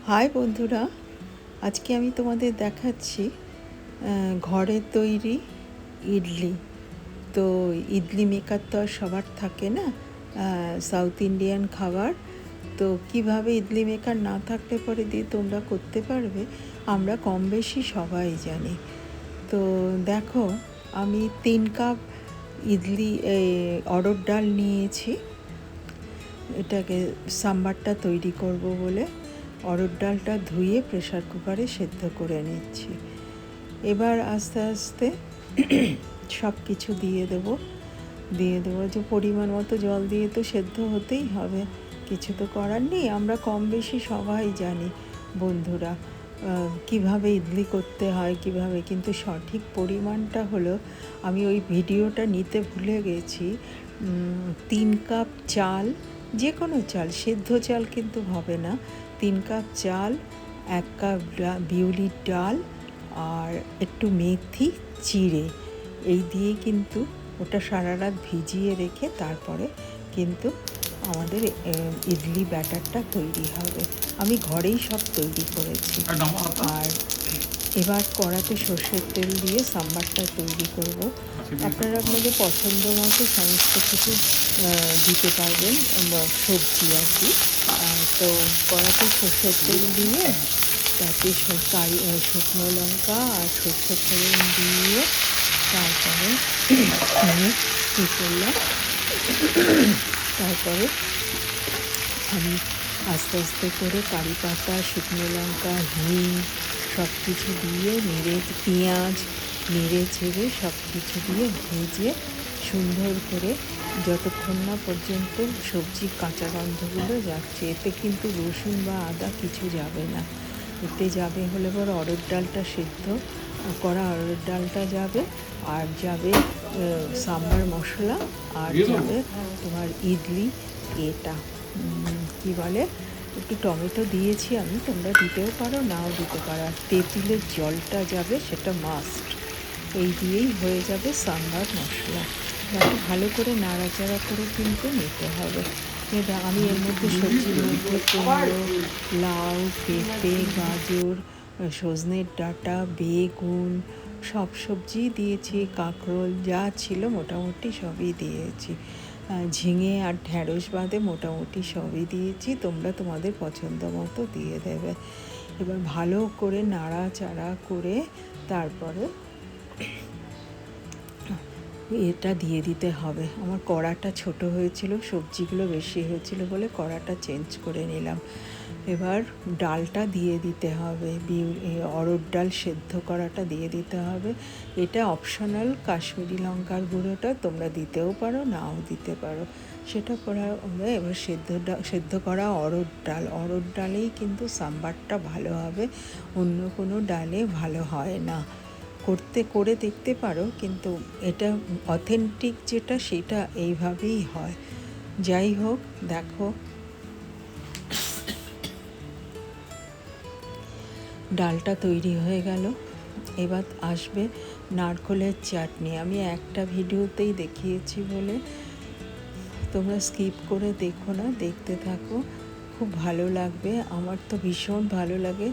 High বন্ধুরা, আজকে আমি তোমাদের দেখাচ্ছি ঘরে তৈরি ইডলি। তো ইডলি মেকার তো আর সবার থাকে না, সাউথ ইন্ডিয়ান খাবার। তো কিভাবে ইডলি মেকার না থাকলে পরে দিয়ে তোমরা করতে পারবে, আমরা কম বেশি সবাই জানি। তো দেখো, আমি 3 কাপ ইডলি অড়হর ডাল নিয়েছি। এটাকে সাম্বারটা তৈরি করব বলে অড়হর ডালটা ধুয়ে প্রেশার কুকারে সেদ্ধ করে নিচ্ছি। এবার আস্তে আস্তে সব কিছু দিয়ে দেবো যে পরিমাণ মতো জল দিয়ে তো সেদ্ধ হতেই হবে, কিছু তো করার নেই। আমরা কম বেশি সবাই জানি বন্ধুরা কিভাবে ইডলি করতে হয় কিভাবে, কিন্তু সঠিক পরিমাণটা হলো আমি ওই ভিডিওটা নিতে ভুলে গেছি। 3 কাপ চাল, যে কোনো চাল, সেদ্ধ চাল কিন্তু হবে না। 3 কাপ চাল, 1 কাপ বিউলির ডাল আর একটু মেথি চিড়ে, এই দিয়ে কিন্তু ওটা সারা রাত ভিজিয়ে রেখে তারপরে কিন্তু আমাদের ইডলি ব্যাটারটা তৈরি হবে। আমি ঘরেই সব তৈরি করেছি। আর এবার কড়াতে সর্ষের তেল দিয়ে সাম্বারটা তৈরি করব। আপনারা আপনাদের পছন্দ মতো সমস্ত কিছু দিতে পারবেন, সবজি আর কি। তো কড়াতে সর্ষের তেল দিয়ে তাতে শুকনো লঙ্কা আর সর্ষের ফোড়ন দিয়ে তারপরে আমি কী করলাম, তারপরে আমি আস্তে আস্তে করে কারি পাতা, শুকনো লঙ্কা, হিং সব কিছু দিয়ে পেঁয়াজ নেড়ে ছেড়ে সব কিছু দিয়ে ভেজে সুন্দর করে যতক্ষণ না পর্যন্ত সবজির কাঁচা গন্ধগুলো যাচ্ছে। এতে কিন্তু রসুন বা আদা কিছু যাবে না, এতে যাবে হলে পর অড়হর ডালটা সেদ্ধ করা অড়হর ডালটা যাবে, আর যাবে সাম্বার মশলা, আর যাবে তোমার ইডলি এটা কী বলে, একটু টমেটো দিয়েছি আমি, তোমরা দিতেও পারো নাও দিতে পারো। আর তেঁতুলের জলটা যাবে, সেটা মাস্ট। এই দিয়েই হয়ে যাবে সাম্বার মশলা। একটু ভালো করে নাড়াচাড়া করে কিন্তু নিতে হবে। আমি এর মধ্যে সবজির মধ্যে কুমড়ো, লাউ, পেঁপে, গাজর, সজনের ডাঁটা, বেগুন সব সবজি দিয়েছি, কাঁকরোল যা ছিল মোটামুটি সবই দিয়েছি। ঝিঙে আর ঢ্যাঁড়স বাদে মোটামুটি সবই দিয়েছি, তোমরা তোমাদের পছন্দ মতো দিয়ে দেবে। এবার ভালো করে নাড়াচাড়া করে তারপরে এটা দিয়ে দিতে হবে। আমার কড়াটা ছোট হয়েছিল, সবজিগুলো বেশি হয়েছিল বলে কড়াটা চেঞ্জ করে নিলাম। এবার ডালটা দিয়ে দিতে হবে, অড়হর ডাল সেদ্ধ করাটা দিয়ে দিতে হবে। এটা অপশনাল, কাশ্মীরি লঙ্কার গুঁড়োটা তোমরা দিতেও পারো নাও দিতে পারো, সেটা করা হবে। এবার সেদ্ধ করা অড়হর ডালেই কিন্তু সাম্বারটা ভালো হবে, অন্য কোনো ডালে ভালো হয় না। করে দেখতে পারো, কিন্তু এটা অথেন্টিক যেটা সেটা এইভাবেই হয়। যাই হোক, দেখো ডালটা তৈরি হয়ে গেল। এবার আসবে নারকেলের চাটনি। আমি একটা ভিডিওতেই দেখিয়েছি বলে তোমরা স্কিপ করে দেখো না, দেখতে থাকো, খুব ভালো লাগবে। আমার তো ভীষণ ভালো লাগে।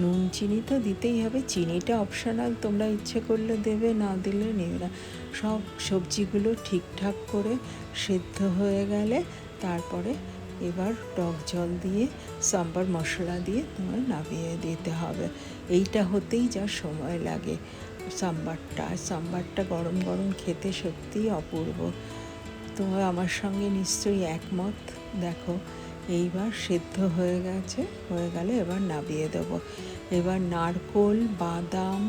নুন চিনি তো দিতেই হবে, চিনিটা অপশনাল, তোমরা ইচ্ছে করলে দেবে, না দিলে নেবে না। সব সবজিগুলো ঠিকঠাক করে সেদ্ধ হয়ে গেলে তারপরে এবার টক জল দিয়ে সাম্বার মশলা দিয়ে তোমার নামিয়ে দিতে হবে। এইটা হতেই যা সময় লাগে সাম্বারটা গরম গরম খেতে সত্যিই অপূর্ব। তোমরা আমার সঙ্গে নিশ্চয়ই একমত। দেখো এইবার সেদ্ধ হয়ে গেলে এবার নামিয়ে দেবো। এবার নারকোল, বাদাম,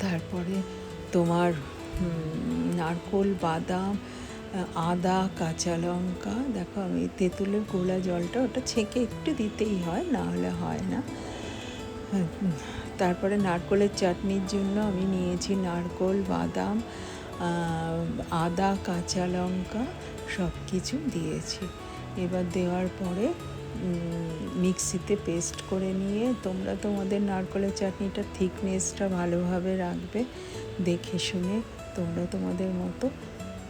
তারপরে তোমার আদা, কাঁচা লঙ্কা, দেখো আমি তেঁতুলের গোলা জলটা ওটা ছেঁকে একটু দিতেই হয়, না হলে হয় না। তারপরে নারকোলের চাটনির জন্য আমি নিয়েছি নারকোল, বাদাম, আদা, কাঁচা লঙ্কা সব কিছু দিয়েছি। এবার দেওয়ার পরে মিক্সিতে পেস্ট করে নিয়ে তোমরা তোমাদের নারকোলের চাটনিটার থিকনেসটা ভালোভাবে রাখবে, দেখে শুনে তোমরা তোমাদের মতো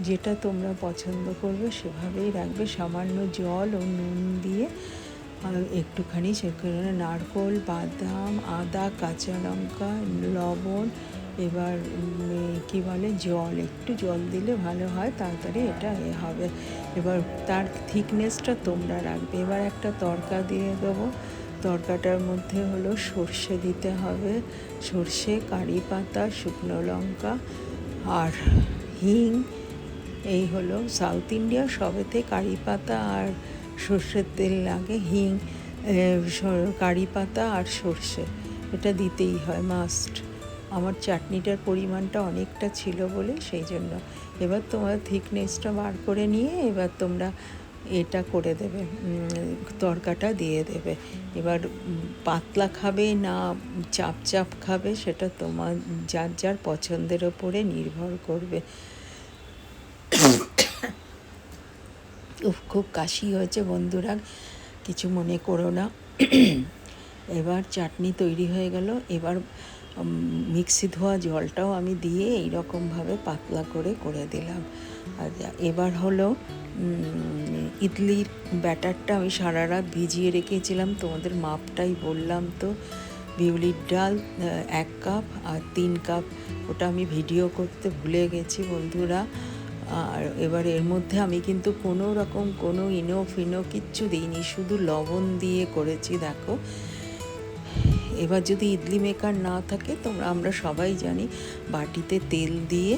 যেটা তোমরা পছন্দ করবে সেভাবেই রাখবে। সামান্য জল ও নুন দিয়ে আর একটুখানি সেখানে নারকোল, বাদাম, আদা, কাঁচা লঙ্কা, লবণ, এবার কী বলে জল, একটু জল দিলে ভালো হয়, তাড়াতাড়ি এটা হবে। এবার তার থিকনেসটা তোমরা রাখবে। এবার একটা তড়কা দিয়ে দেবো। তড়কাটার মধ্যে হলো সর্ষে দিতে হবে, সর্ষে, কারি পাতা, শুকনো লঙ্কা আর হিং। এই হলো সাউথ ইন্ডিয়া, সবেতে কারি পাতা আর সর্ষের তেল লাগে। হিং, কারি পাতা আর সর্ষে এটা দিতেই হয়, মাস্ট। আমার চাটনিটার পরিমাণটা অনেকটা ছিল বলে সেই জন্য। এবার তোমার থিকনেসটা বার করে নিয়ে এবার তোমরা এটা করে দেবে, তড়কাটা দিয়ে দেবে। এবার পাতলা খাবে না চাপ চাপ খাবে সেটা তোমার যার যার পছন্দের ওপরে নির্ভর করবে। খুব কাশি হয়েছে বন্ধুরা, কিছু মনে করো না। এবার চাটনি তৈরি হয়ে গেল। এবার মিক্সি ধোয়া জলটাও আমি দিয়ে এইরকমভাবে পাতলা করে দিলাম। আর এবার হলো ইডলির ব্যাটারটা আমি সারা রাত ভিজিয়ে রেখেছিলাম, তোমাদের মাপটাই বললাম তো। বিউলির ডাল 1 কাপ আর 3 কাপ, ওটা আমি ভিডিও করতে ভুলে গেছি বন্ধুরা। আর এবার এর মধ্যে আমি কিন্তু কোনো রকম কোনো ইনো ফিনো কিচ্ছু দিইনি, শুধু লবণ দিয়ে করেছি দেখো। এবার যদি ইডলি মেকার না থাকে আমরা সবাই জানি বাটিতে তেল দিয়ে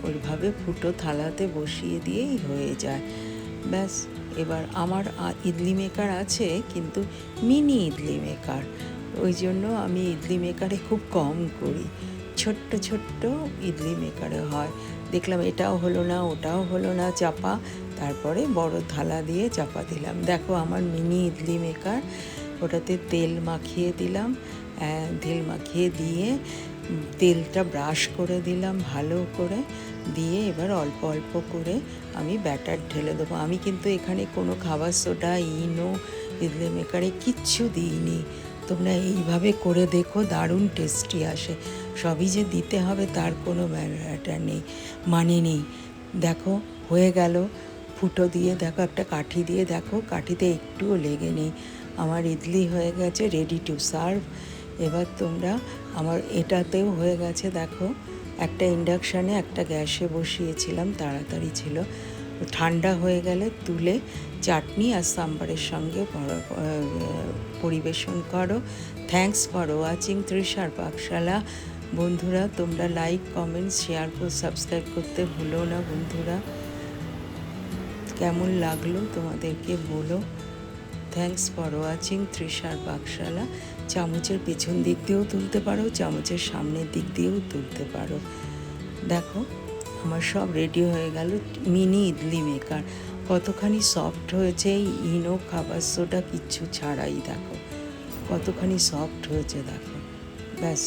ওইভাবে ফুটো থালাতে বসিয়ে দিয়েই হয়ে যায়, ব্যাস। এবার আমার ইডলি মেকার আছে কিন্তু মিনি ইডলি মেকার, ওই জন্য আমি ইডলি মেকারে খুব কম করি, ছোট্ট ছোট্ট ইডলি মেকারে হয়। দেখলাম এটাও হলো না ওটাও হলো না চাপা, তারপরে বড় থালা দিয়ে চাপা দিলাম। দেখো আমার মিনি ইডলি মেকার, ওটাতে তেল মাখিয়ে দিলাম, তেল মাখিয়ে দিয়ে তেলটা ব্রাশ করে দিলাম ভালো করে, দিয়ে এবার অল্প অল্প করে আমি ব্যাটার ঢেলে দেবো। আমি কিন্তু এখানে কোনো খাবার সোডা, ইনো ইডলি মেকারে কিচ্ছু দিইনি। তোমরা এইভাবে করে দেখো, দারুণ টেস্টি আসে। সবই যে দিতে হবে তার কোনো ম্যাটার নেই, মানে নেই। দেখো হয়ে গেল, ফুটো দিয়ে দেখো, একটা কাঠি দিয়ে দেখো, কাঠিতে একটুও লেগে নেই। আমার ইডলি হয়ে গেছে, রেডি টু সার্ভ। এবার তোমরা, আমার এটাতেও হয়ে গেছে দেখো, একটা ইন্ডাকশানে একটা গ্যাসে বসিয়েছিলাম, তাড়াতাড়ি ছিল। ঠান্ডা হয়ে গেলে তুলে চাটনি আর সাম্বারের সঙ্গে পরিবেশন করো। থ্যাঙ্কস ফর ওয়াচিং তৃষার পাকশালা। বন্ধুরা তোমরা লাইক, কমেন্ট, শেয়ার, সাবস্ক্রাইব করতে ভুলো না বন্ধুরা। কেমন লাগলো তোমাদেরকে বলো। থ্যাঙ্কস ফর ওয়াচিং তৃষার পাকশালা। চামচের পেছন দিক দিয়েও তুলতে পারো, চামচের সামনের দিক দিয়েও তুলতে পারো। দেখো আমার সব রেডি হয়ে গেল, মিনি ইডলি মেকার। কতখানি সফট হয়েছে, এই ইনো খাবার সোডা কিচ্ছু ছাড়াই দেখো কতখানি সফট হয়েছে দেখো, ব্যাস।